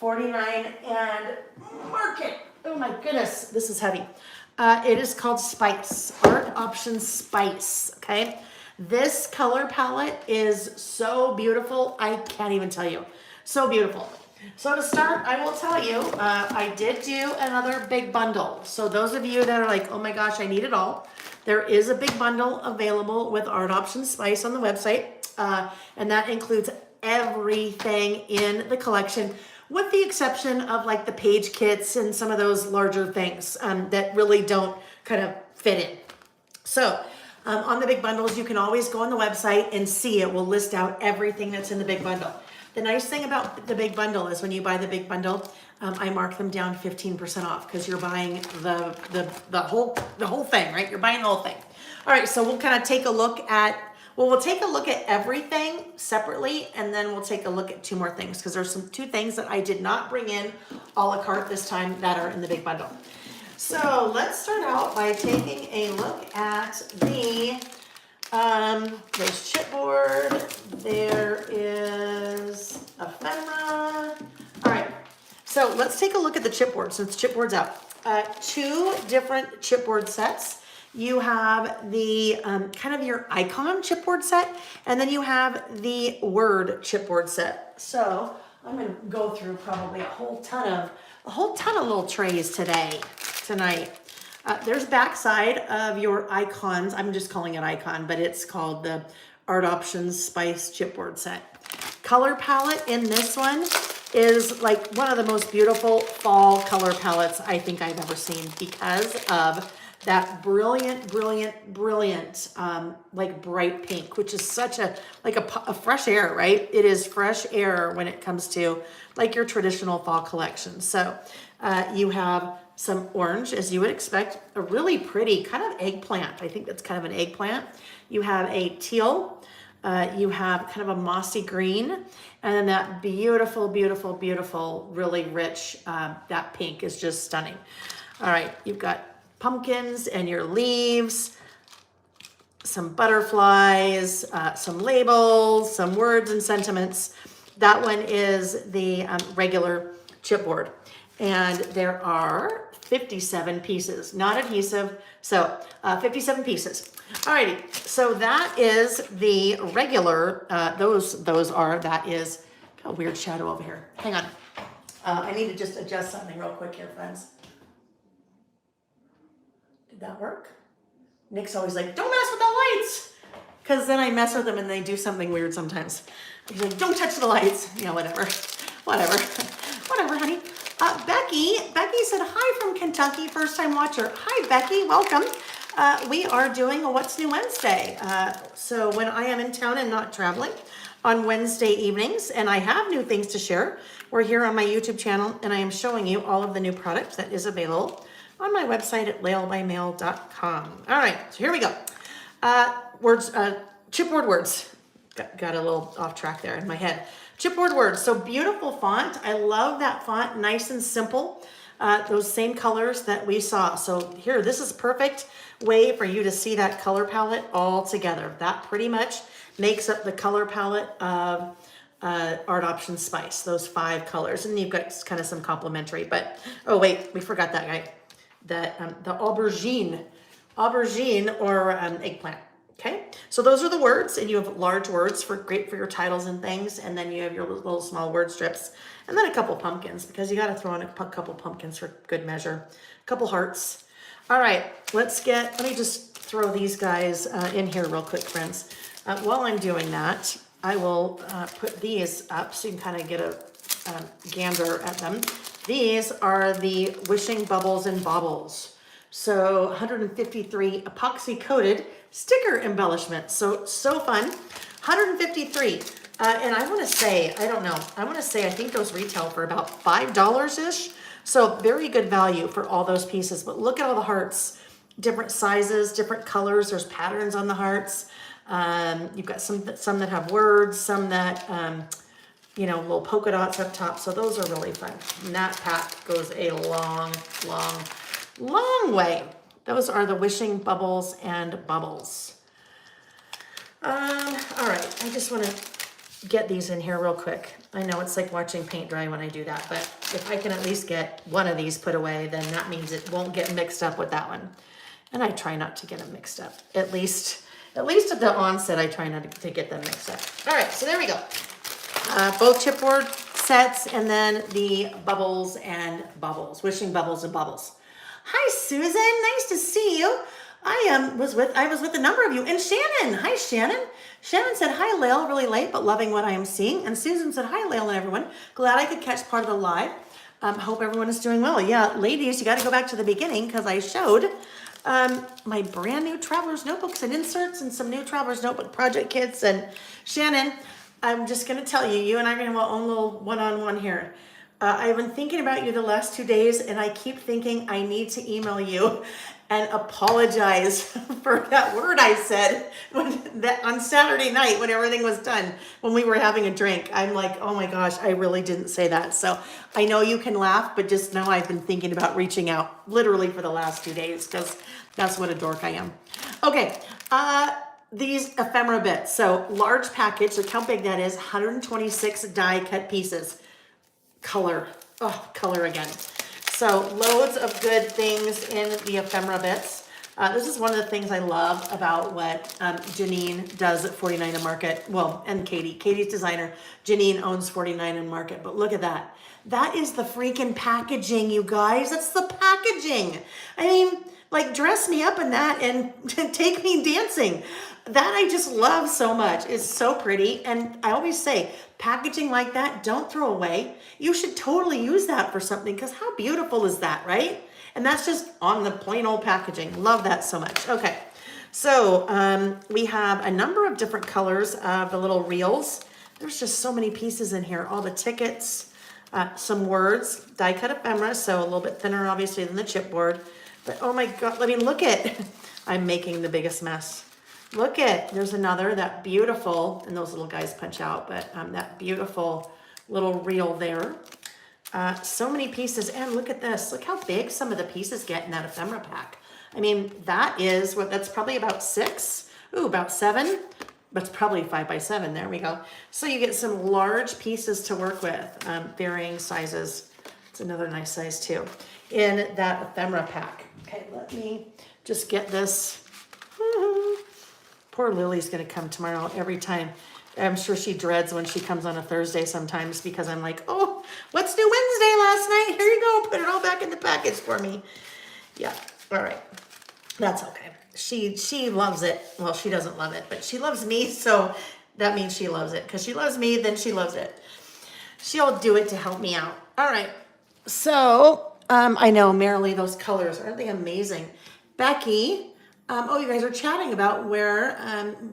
$49 and mark it. Oh my goodness, this is heavy. It is called Spice, ARToptions Spice, okay? This color palette is so beautiful, I can't even tell you. So beautiful. So to start, I will tell you, I did do another big bundle. So those of you that are like, oh my gosh, I need it all, there is a big bundle available with ARToptions Spice on the website, and that includes everything in the collection, with the exception of like the page kits and some of those larger things that really don't kind of fit in. So on the big bundles, you can always go on the website and see it will list out everything that's in the big bundle. The nice thing about the big bundle is when you buy the big bundle, I mark them down 15% off because you're buying the whole thing, right? You're buying the whole thing. All right, so we'll kind of take a look at, well, we'll take a look at everything separately, and then we'll take a look at two more things because there's two things that I did not bring in a la carte this time that are in the big bundle. So let's start out by taking a look at the, there's chipboard, there is ephemera. All right, so let's take a look at the chipboard since chipboard's out. Two different chipboard sets. You have the kind of your icon chipboard set, and then you have the word chipboard set. So I'm gonna go through probably a whole ton of little trays tonight. There's backside of your icons. I'm just calling it icon, but it's called the ARToptions Spice chipboard set. Color palette in this one is like one of the most beautiful fall color palettes I think I've ever seen because of that brilliant, like bright pink, which is such a fresh air, right? It is fresh air when it comes to like your traditional fall collection. So you have some orange, as you would expect, a really pretty kind of eggplant. I think that's kind of an eggplant. You have a teal, you have kind of a mossy green, and then that beautiful, really rich, that pink is just stunning. All right, you've got pumpkins and your leaves, some butterflies, some labels, some words and sentiments. That one is the regular chipboard. And there are 57 pieces, not adhesive, so 57 pieces. Alrighty, so that is the regular, that is, got a weird shadow over here. Hang on, I need to just adjust something real quick here, friends. Did that work? Nick's always like, don't mess with the lights, because then I mess with them and they do something weird sometimes. He's like, don't touch the lights. You know, whatever, honey. Becky said, hi from Kentucky, first time watcher. Hi, Becky, welcome. We are doing a What's New Wednesday. So when I am in town and not traveling on Wednesday evenings, and I have new things to share, we're here on my YouTube channel, and I am showing you all of the new products that is available on my website at lailbymail.com. All right, so here we go. Chipboard words. Got a little off track there in my head. Chipboard words, so beautiful font. I love that font, nice and simple. Those same colors that we saw. So here, this is a perfect way for you to see that color palette all together. That pretty much makes up the color palette of ARToptions Spice, those 5 colors. And you've got kind of some complementary, but, oh wait, we forgot that guy. The aubergine or eggplant. Okay, so those are the words, and you have large words great for your titles and things, and then you have your little small word strips, and then a couple pumpkins because you got to throw in a couple pumpkins for good measure, a couple hearts. All right, let me just throw these guys in here real quick, friends. While I'm doing that, I will put these up so you can kind of get a gander at them. These are the Wishing Bubbles and Baubles. So 153 epoxy coated sticker embellishments. So fun. 153. And I want to say, I think those retail for about $5-ish. So very good value for all those pieces. But look at all the hearts, different sizes, different colors. There's patterns on the hearts. You've got some that have words, some that, little polka dots up top. So those are really fun. And that pack goes a long way. Those are the Wishing Bubbles and Bubbles. All right, I just want to get these in here real quick. I know it's like watching paint dry when I do that, but if I can at least get one of these put away, then that means it won't get mixed up with that one. And I try not to get them mixed up. At least at the onset, I try not to get them mixed up. All right, so there we go. Both chipboard sets, and then the bubbles and bubbles, wishing bubbles and bubbles. Hi, Susan. Nice to see you. I was with a number of you. And Shannon. Hi, Shannon. Shannon said, hi, Lael, really late, but loving what I am seeing. And Susan said, hi, Lael and everyone. Glad I could catch part of the live. Hope everyone is doing well. Yeah, ladies, you got to go back to the beginning because I showed my brand new Traveler's Notebooks and inserts and some new Traveler's Notebook project kits. And Shannon, I'm just going to tell you, you and I are going to have our own little one-on-one here. I've been thinking about you the last 2 days, and I keep thinking I need to email you and apologize for that word I said on Saturday night when everything was done, when we were having a drink. I'm like, oh my gosh, I really didn't say that. So I know you can laugh, but just know I've been thinking about reaching out literally for the last 2 days because that's what a dork I am. Okay, these ephemera bits. So large package, look how big that is, 126 die cut pieces. Color, oh, color again. So loads of good things in the ephemera bits. This is one of the things I love about what Janine does at 49 and Market. Well, and Katie's designer. Janine owns 49 and Market, but look at that. That is the freaking packaging, you guys. That's the packaging. I mean, like, dress me up in that and take me dancing. That I just love so much. It's so pretty. And I always say, packaging like that, don't throw away. You should totally use that for something because how beautiful is that, right? And that's just on the plain old packaging. Love that so much. Okay, so we have a number of different colors of the little reels. There's just so many pieces in here. All the tickets, some words, die cut ephemera, so a little bit thinner obviously than the chipboard. But oh my God, I mean, look at, I'm making the biggest mess. Look at, there's another, that beautiful, and those little guys punch out, but that beautiful little reel there. So many pieces, and look at this. Look how big some of the pieces get in that ephemera pack. I mean, that is what, that's probably about 6, about 7. That's probably 5 by 7, there we go. So you get some large pieces to work with, varying sizes. It's another nice size too, in that ephemera pack. Okay, let me just get this. Poor Lily's gonna come tomorrow every time. I'm sure she dreads when she comes on a Thursday sometimes because I'm like, oh, what's new Wednesday last night? Here you go, put it all back in the package for me. Yeah, all right, that's okay. She loves it. Well, she doesn't love it, but she loves me, so that means she loves it. Because she loves me, then she loves it. She'll do it to help me out. All right, so I know, Marilee, those colors, aren't they amazing? Becky, oh, you guys are chatting about where,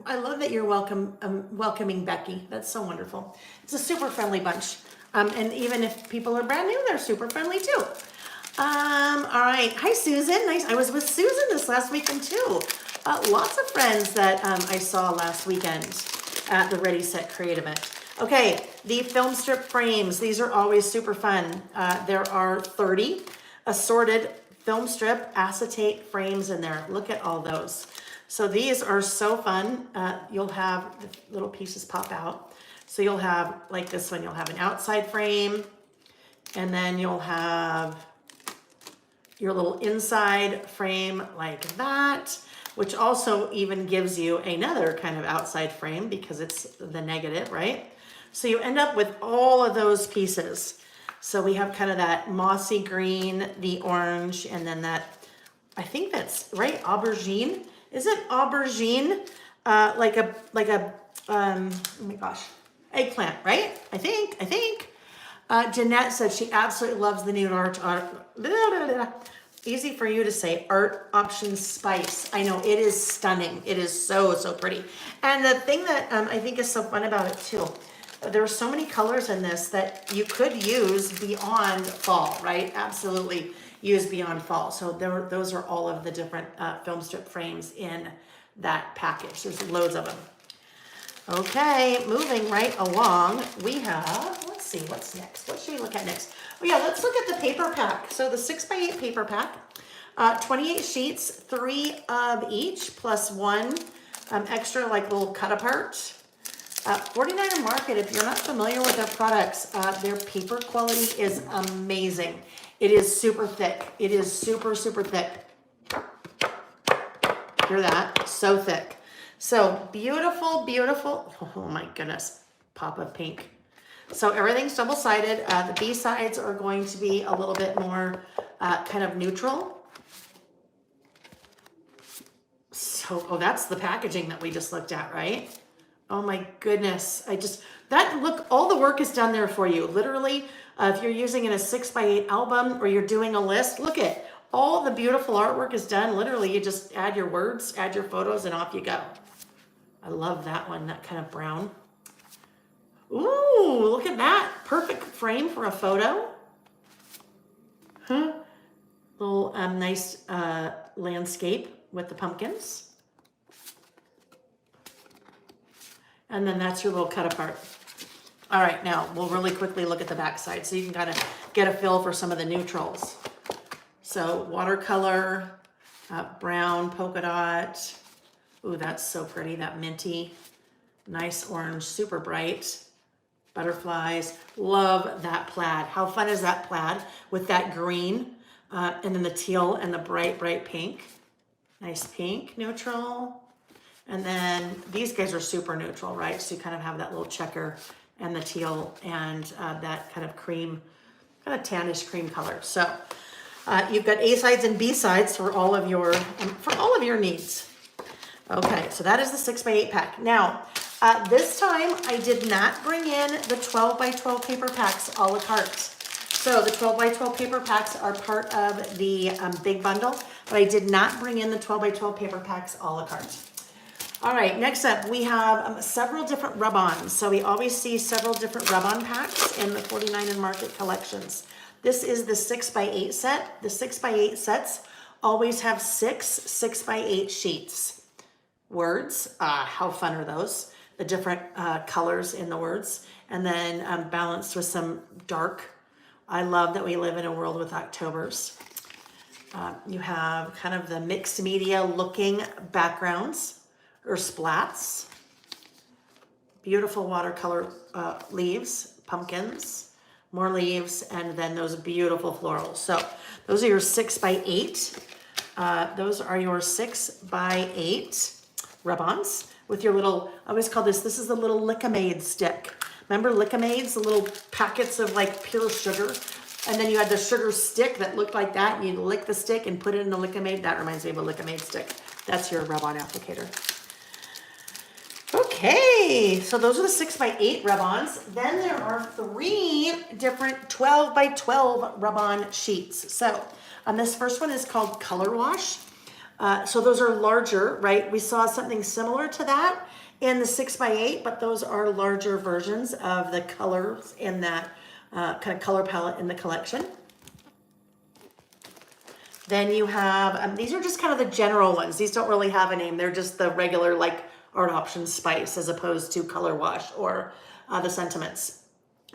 I love that you're welcoming Becky. That's so wonderful. It's a super friendly bunch. And even if people are brand new, they're super friendly too. All right, hi Susan, nice. I was with Susan this last weekend too. Lots of friends that I saw last weekend at the Ready Set Create event. Okay, the film strip frames, these are always super fun. There are 30 assorted film strip acetate frames in there. Look at all those. So these are so fun. You'll have the little pieces pop out. So you'll have, like this one, you'll have an outside frame, and then you'll have your little inside frame like that, which also even gives you another kind of outside frame because it's the negative, right? So you end up with all of those pieces. So we have kind of that mossy green, the orange, and then that, I think that's right, aubergine. Is it aubergine? Like a oh my gosh, eggplant, right? I think. Jeanette said she absolutely loves the new art. Easy for you to say, ARToptions Spice. I know, it is stunning. It is so, so pretty. And the thing that I think is so fun about it too, there are so many colors in this that you could use beyond fall, right? Absolutely use beyond fall. So those are all of the different film strip frames in that package. There's loads of them. Okay, moving right along, we have, let's see, what's next? What should we look at next? Oh yeah, let's look at the paper pack. So the 6x8 paper pack, 28 sheets, 3 of each, plus 1 extra like little cut apart. 49er Market, if you're not familiar with their products, their paper quality is amazing. It is super thick. It is super, super thick. Hear that? So thick. So beautiful, beautiful. Oh my goodness. Pop of pink. So everything's double-sided. The B sides are going to be a little bit more kind of neutral. So, oh, that's the packaging that we just looked at, right? Oh my goodness. Look, all the work is done there for you. Literally, if you're using in a 6x8 album or you're doing a list, look at all the beautiful artwork is done. Literally, you just add your words, add your photos, and off you go. I love that one, that kind of brown. Ooh, look at that. Perfect frame for a photo. Huh? Little nice landscape with the pumpkins. And then that's your little cut apart. All right, now we'll really quickly look at the back side so you can kind of get a feel for some of the neutrals. So watercolor, brown, polka dot. Ooh, that's so pretty, that minty. Nice orange, super bright. Butterflies. Love that plaid. How fun is that plaid with that green and then the teal and the bright, bright pink. Nice pink, neutral. And then these guys are super neutral, right? So you kind of have that little checker and the teal and that kind of cream, kind of tannish cream color. So you've got A sides and B sides for all of your needs. Okay, so that is the 6x8 pack. Now, this time I did not bring in the 12x12 paper packs a la carte. So the 12x12 paper packs are part of the big bundle, but I did not bring in the 12x12 paper packs a la carte. All right, next up we have several different rub-ons. So we always see several different rub-on packs in the 49er Market collections. This is the 6x8 set. The 6x8 sets always have 6x8 sheets. Words, how fun are those? The different colors in the words, and then balanced with some dark. I love that we live in a world with Octobers. You have kind of the mixed media looking backgrounds or splats. Beautiful watercolor leaves, pumpkins, more leaves, and then those beautiful florals. So those are your 6x8. Those are your 6x8 rub-ons with your little, I always call this is the little Lick-A-Maid stick. Remember Lick-A-Maids, the little packets of like pure sugar? And then you had the sugar stick that looked like that, and you lick the stick and put it in the Lick-A-Maid. That reminds me of a Lick-A-Maid stick. That's your rub-on applicator. Okay, so those are the 6x8 rub-ons. Then there are 3 different 12x12 rub-on sheets. So this first one is called Color Wash. So those are larger, right? We saw something similar to that in the 6x8, but those are larger versions of the colors in that kind of color palette in the collection. Then you have, these are just kind of the general ones. These don't really have a name. They're just the regular like ARToptions Spice as opposed to Color Wash or the Sentiments.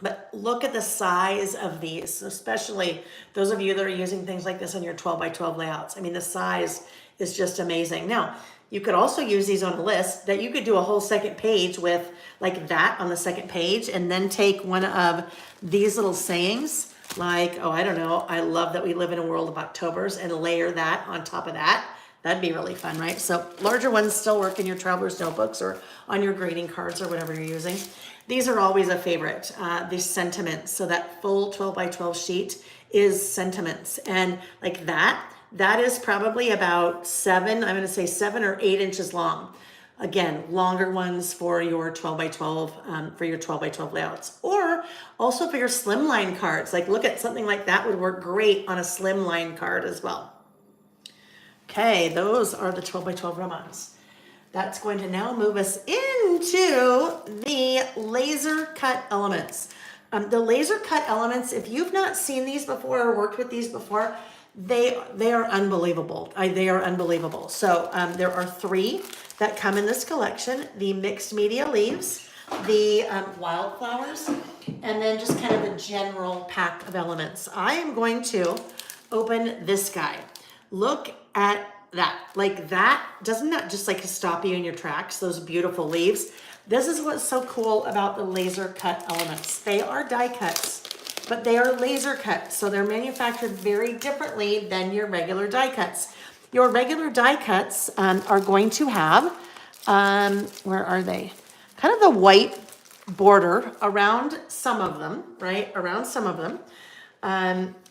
But look at the size of these, especially those of you that are using things like this on your 12x12 layouts. I mean, the size is just amazing. Now, you could also use these on a list that you could do a whole second page with like that on the second page and then take one of these little sayings like, oh, I don't know, I love that we live in a world of Octobers and layer that on top of that. That'd be really fun, right? So larger ones still work in your traveler's notebooks or on your greeting cards or whatever you're using. These are always a favorite, these sentiments. So that full 12x12 sheet is sentiments. And like that is probably about 7 or 8 inches long. Again, longer ones for your 12x12 layouts, or also for your slimline cards. Like look at something like that would work great on a slimline card as well. Okay, those are the 12x12 rub-ons. That's going to now move us into the laser cut elements. The laser cut elements, if you've not seen these before or worked with these before, they are unbelievable. They are unbelievable. So there are 3 that come in this collection: the mixed media leaves, the wildflowers, and then just kind of a general pack of elements. I am going to open this guy. Look at that. Like that, doesn't that just like stop you in your tracks? Those beautiful leaves. This is what's so cool about the laser cut elements. They are die cuts, but they are laser cut. So they're manufactured very differently than your regular die cuts. Your regular die cuts are going to have, where are they? Kind of the white border around some of them, right? Around some of them.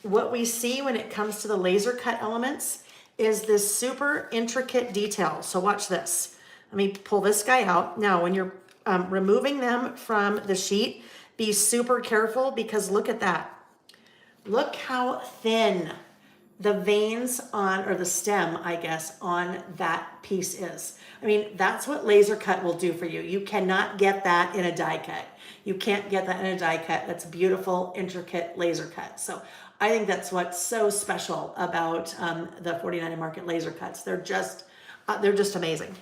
What we see when it comes to the laser cut elements is this super intricate detail. So watch this. Let me pull this guy out. Now, when you're removing them from the sheet, be super careful because look at that. Look how thin the veins on, or the stem, I guess, on that piece is. I mean, that's what laser cut will do for you. You cannot get that in a die cut. You can't get that in a die cut. That's beautiful, intricate laser cut. So I think that's what's so special about the 49 Market laser cuts. They're just amazing.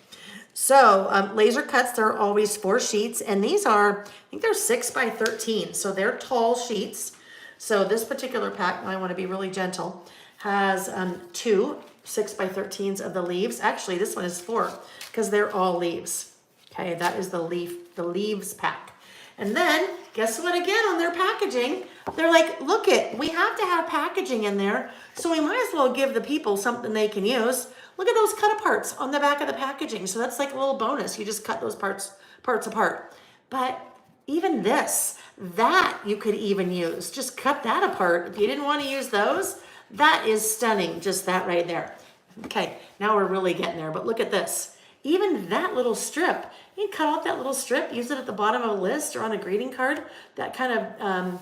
So laser cuts, they're always 4 sheets, and these are, I think they're 6 by 13. So they're tall sheets. So this particular pack, and I want to be really gentle, has 2 6 by 13s of the leaves. Actually, this one is 4 because they're all leaves. Okay, that is the leaves pack. And then guess what? Again, on their packaging, they're like, look it, we have to have packaging in there, so we might as well give the people something they can use. Look at those cut aparts on the back of the packaging. So that's like a little bonus. You just cut those parts apart. But even this, that you could even use. Just cut that apart. If you didn't want to use those, that is stunning, just that right there. Okay, now we're really getting there, but look at this. Even that little strip, you can cut off that little strip, use it at the bottom of a list or on a greeting card. That kind of,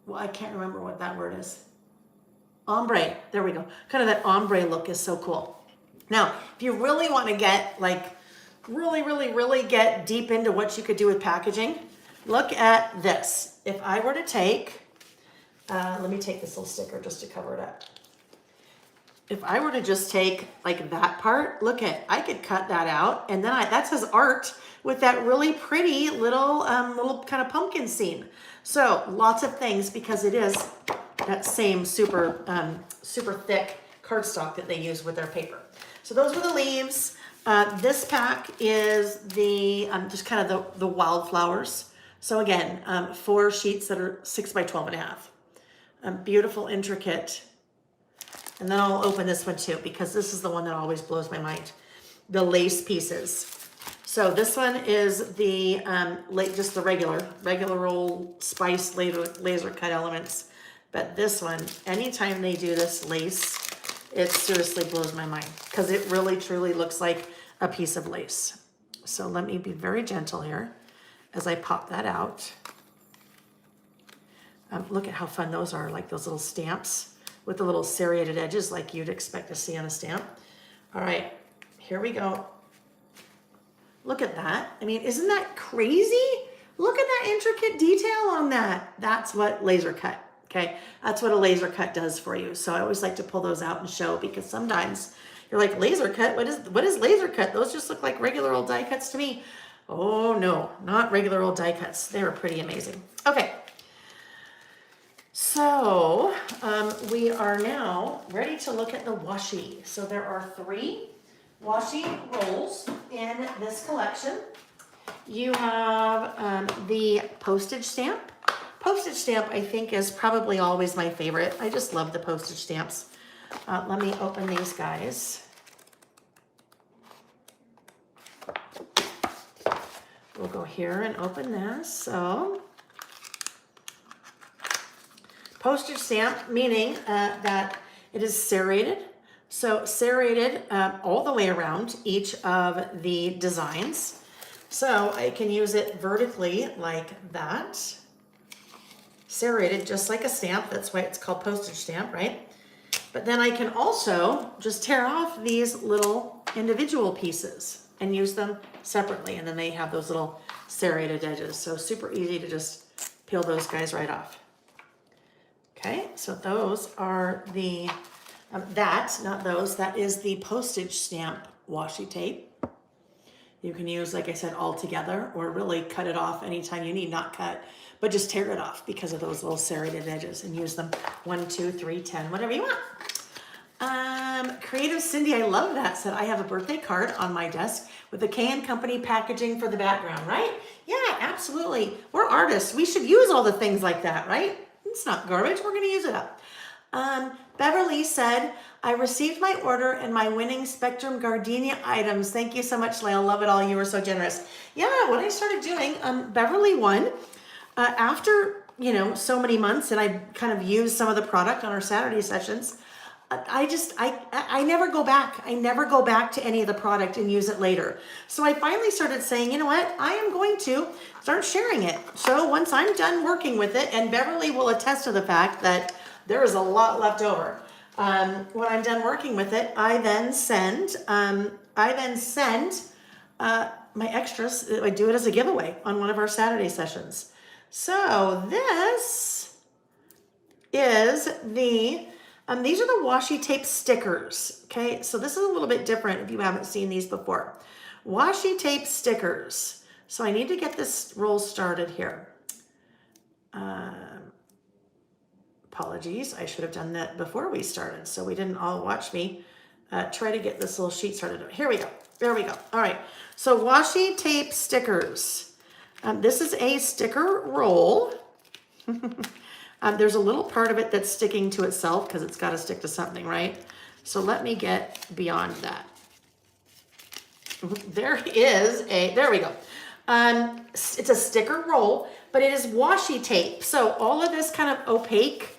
well, I can't remember what that word is. Ombre, there we go. Kind of that ombre look is so cool. Now, if you really want to get like, really get deep into what you could do with packaging, look at this. If I were to take, let me take this little sticker just to cover it up. If I were to just take like that part, look at, I could cut that out, and then that says art with that really pretty little kind of pumpkin scene. So lots of things, because it is that same super thick cardstock that they use with their paper. So those were the leaves. This pack is the just kind of the wildflowers. So again, 4 sheets that are 6 by 12 and a half. Beautiful, intricate. And then I'll open this one too, because this is the one that always blows my mind. The lace pieces. So this one is the just the regular old Spice laser cut elements. But this one, anytime they do this lace, it seriously blows my mind, because it really truly looks like a piece of lace. So let me be very gentle here as I pop that out. Look at how fun those are, like those little stamps with the little serrated edges like you'd expect to see on a stamp. All right, here we go. Look at that. I mean, isn't that crazy? Look at that intricate detail on that. That's what laser cut, okay? That's what a laser cut does for you. So I always like to pull those out and show, because sometimes you're like, laser cut? What is laser cut? Those just look like regular old die cuts to me. Oh no, not regular old die cuts. They were pretty amazing. Okay. So we are now ready to look at the washi. So there are 3 washi rolls in this collection. You have the postage stamp. Postage stamp, I think, is probably always my favorite. I just love the postage stamps. Let me open these guys. We'll go here and open this. So postage stamp, meaning that it is serrated. So serrated all the way around each of the designs. So I can use it vertically like that. Serrated just like a stamp. That's why it's called postage stamp, right? But then I can also just tear off these little individual pieces and use them separately. And then they have those little serrated edges. So super easy to just peel those guys right off. Okay, so those are the, that is the postage stamp washi tape. You can use, like I said, all together, or really cut it off anytime you need, not cut, but just tear it off because of those little serrated edges, and use them 1, 2, 3, 10, whatever you want. Creative Cindy, I love that, said I have a birthday card on my desk with the K & Company packaging for the background, right? Yeah, absolutely. We're artists. We should use all the things like that, right? It's not garbage. We're going to use it up. Beverly said, I received my order and my winning Spectrum Gardenia items. Thank you so much, Leila. Love it all. You were so generous. Yeah, what I started doing, Beverly won after, so many months, and I kind of used some of the product on our Saturday sessions. I never go back. I never go back to any of the product and use it later. So I finally started saying, you know what? I am going to start sharing it. So once I'm done working with it, and Beverly will attest to the fact that there is a lot left over. When I'm done working with it, I then send my extras. I do it as a giveaway on one of our Saturday sessions. So this is these are the washi tape stickers, okay? So this is a little bit different if you haven't seen these before. Washi tape stickers. So I need to get this roll started here. Apologies, I should have done that before we started, so we didn't all watch me try to get this little sheet started. Here we go, there we go. All right, so washi tape stickers. This is a sticker roll. There's a little part of it that's sticking to itself because it's got to stick to something, right? So let me get beyond that. There we go. It's a sticker roll, but it is washi tape. So all of this kind of opaque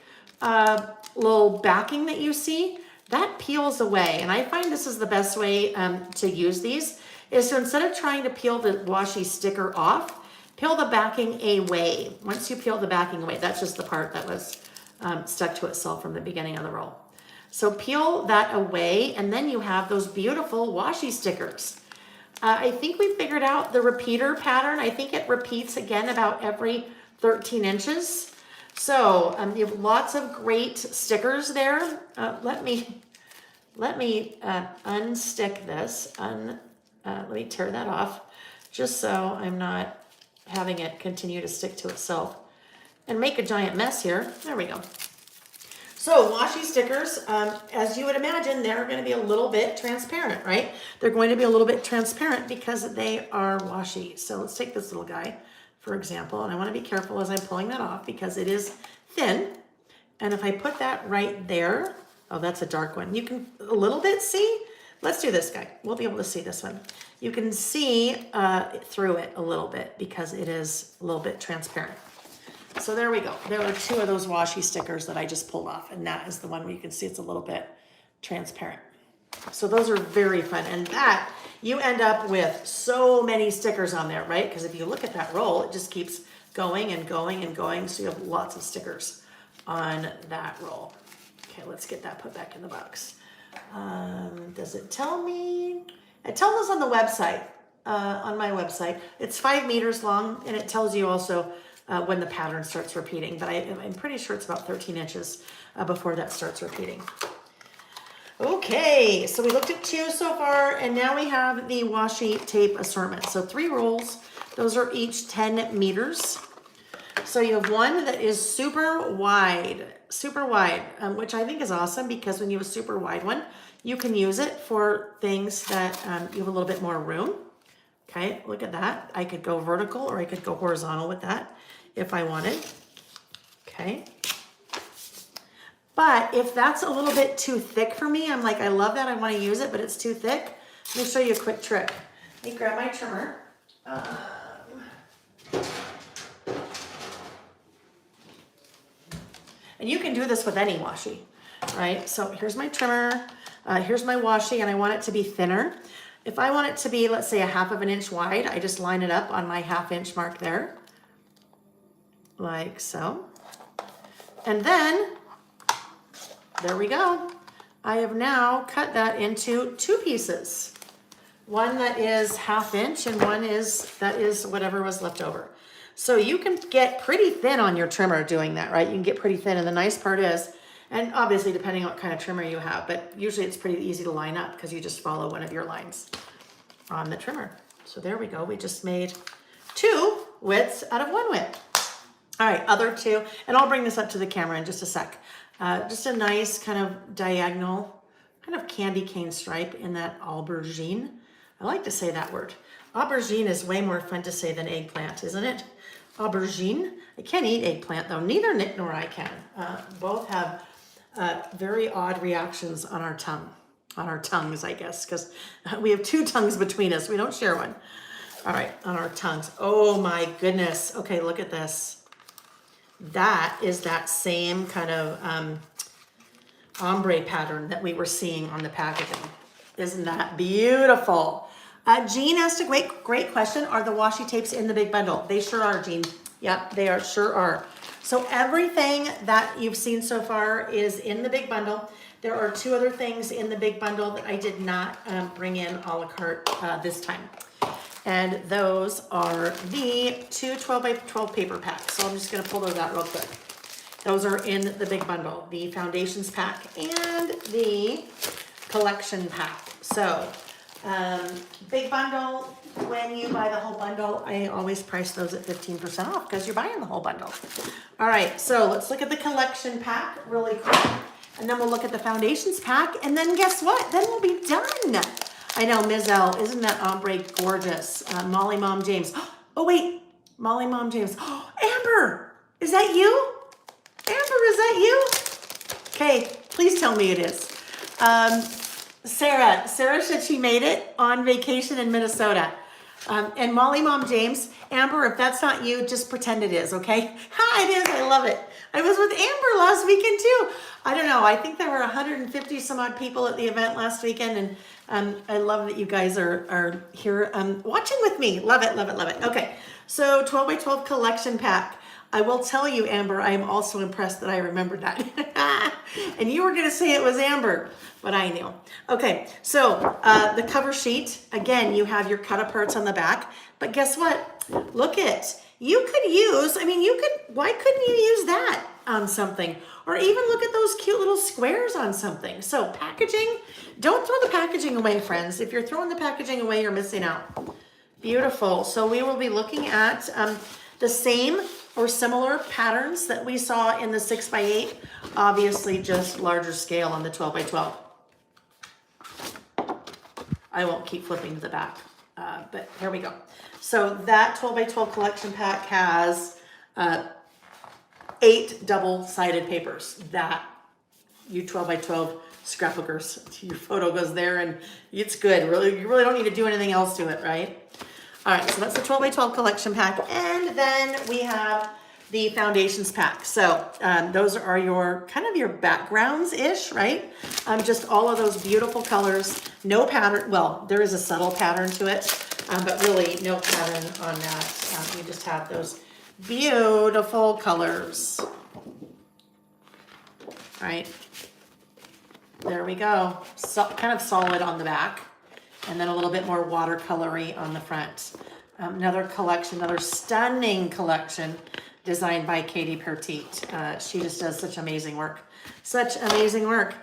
little backing that you see, that peels away. And I find this is the best way to use these, is to instead of trying to peel the washi sticker off, peel the backing away. Once you peel the backing away, that's just the part that was stuck to itself from the beginning of the roll. So peel that away, and then you have those beautiful washi stickers. I think we figured out the repeater pattern. I think it repeats again about every 13 inches. So you have lots of great stickers there. Let me unstick this. Let me tear that off, just so I'm not having it continue to stick to itself and make a giant mess here. There we go. So washi stickers, as you would imagine, they're going to be a little bit transparent, right? They're going to be a little bit transparent because they are washi. So let's take this little guy, for example, and I want to be careful as I'm pulling that off because it is thin. And if I put that right there, oh, that's a dark one. You can a little bit see. Let's do this guy. We'll be able to see this one. You can see through it a little bit because it is a little bit transparent. So there we go. There are two of those washi stickers that I just pulled off, and that is the one where you can see it's a little bit transparent. So those are very fun, and that you end up with so many stickers on there, right? Because if you look at that roll, it just keeps going and going and going, so you have lots of stickers on that roll. Okay, let's get that put back in the box. Does it tell me? It tells us on the website, on my website. It's 5 meters long, and it tells you also when the pattern starts repeating, but I'm pretty sure it's about 13 inches before that starts repeating. Okay, so we looked at 2 so far, and now we have the washi tape assortment. So 3 rolls, those are each 10 meters. So you have one that is super wide, which I think is awesome because when you have a super wide one, you can use it for things that you have a little bit more room. Okay, look at that. I could go vertical or I could go horizontal with that if I wanted. Okay. But if that's a little bit too thick for me, I'm like, I love that, I want to use it, but it's too thick. Let me show you a quick trick. Let me grab my trimmer. And you can do this with any washi, right? So here's my trimmer, here's my washi, and I want it to be thinner. If I want it to be, let's say, a 1/2 inch wide, I just line it up on my 1/2 inch mark there, like so. And then, there we go. I have now cut that into 2 pieces. One that is 1/2 inch and one that is whatever was left over. So you can get pretty thin on your trimmer doing that, right? You can get pretty thin, and the nice part is, and obviously depending on what kind of trimmer you have, but usually it's pretty easy to line up because you just follow one of your lines on the trimmer. So there we go. We just made 2 widths out of 1 width. All right, other 2, and I'll bring this up to the camera in just a sec. Just a nice kind of diagonal kind of candy cane stripe in that aubergine. I like to say that word. Aubergine is way more fun to say than eggplant, isn't it? Aubergine. I can't eat eggplant though. Neither Nick nor I can. Both have very odd reactions on our tongue. On our tongues, I guess, because we have two tongues between us. We don't share one. All right, on our tongues. Oh my goodness. Okay, look at this. That is that same kind of ombre pattern that we were seeing on the packaging. Isn't that beautiful? Jean asked a great question. Are the washi tapes in the big bundle? They sure are, Jean. Yep, they sure are. So everything that you've seen so far is in the big bundle. There are two other things in the big bundle that I did not bring in a la carte this time. And those are the two 12 by 12 paper packs. So I'm just gonna pull those out real quick. Those are in the big bundle, the foundations pack and the collection pack. So big bundle, when you buy the whole bundle, I always price those at 15% off because you're buying the whole bundle. All right, so let's look at the collection pack really quick. And then we'll look at the foundations pack. And then guess what? Then we'll be done. I know, Ms. L, isn't that ombre gorgeous? Molly Mom James. Oh, wait, Molly Mom James. Oh, Amber, is that you? Amber, is that you? Okay, please tell me it is. Sarah said she made it on vacation in Minnesota. And Molly Mom James, Amber, if that's not you, just pretend it is, okay? Ha, it is, I love it. I was with Amber last weekend too. I don't know, I think there were 150 some odd people at the event last weekend, and I love that you guys are here watching with me. Love it, love it, love it. Okay, so 12 by 12 collection pack. I will tell you, Amber, I am also impressed that I remembered that. And you were gonna say it was Amber, but I knew. Okay, so the cover sheet, again, you have your cut aparts on the back, but guess what? Look it, you could use, why couldn't you use that on something? Or even look at those cute little squares on something. So packaging, don't throw the packaging away, friends. If you're throwing the packaging away, you're missing out. Beautiful, so we will be looking at the same or similar patterns that we saw in the 6x8, obviously just larger scale on the 12 by 12. I won't keep flipping to the back, but here we go. So that 12 by 12 collection pack has 8 double-sided papers that you 12 by 12 scrapbookers, your photo goes there and it's good. Really, you really don't need to do anything else to it, right? All right, so that's the 12 by 12 collection pack. And then we have the foundations pack. So those are your kind of your backgrounds-ish, right? Just all of those beautiful colors, no pattern. Well, there is a subtle pattern to it, but really no pattern on that. You just have those beautiful colors. All right, there we go. So, kind of solid on the back. And then a little bit more watercolory on the front. Another collection, another stunning collection designed by Katie Pertite. She just does such amazing work. Such amazing work.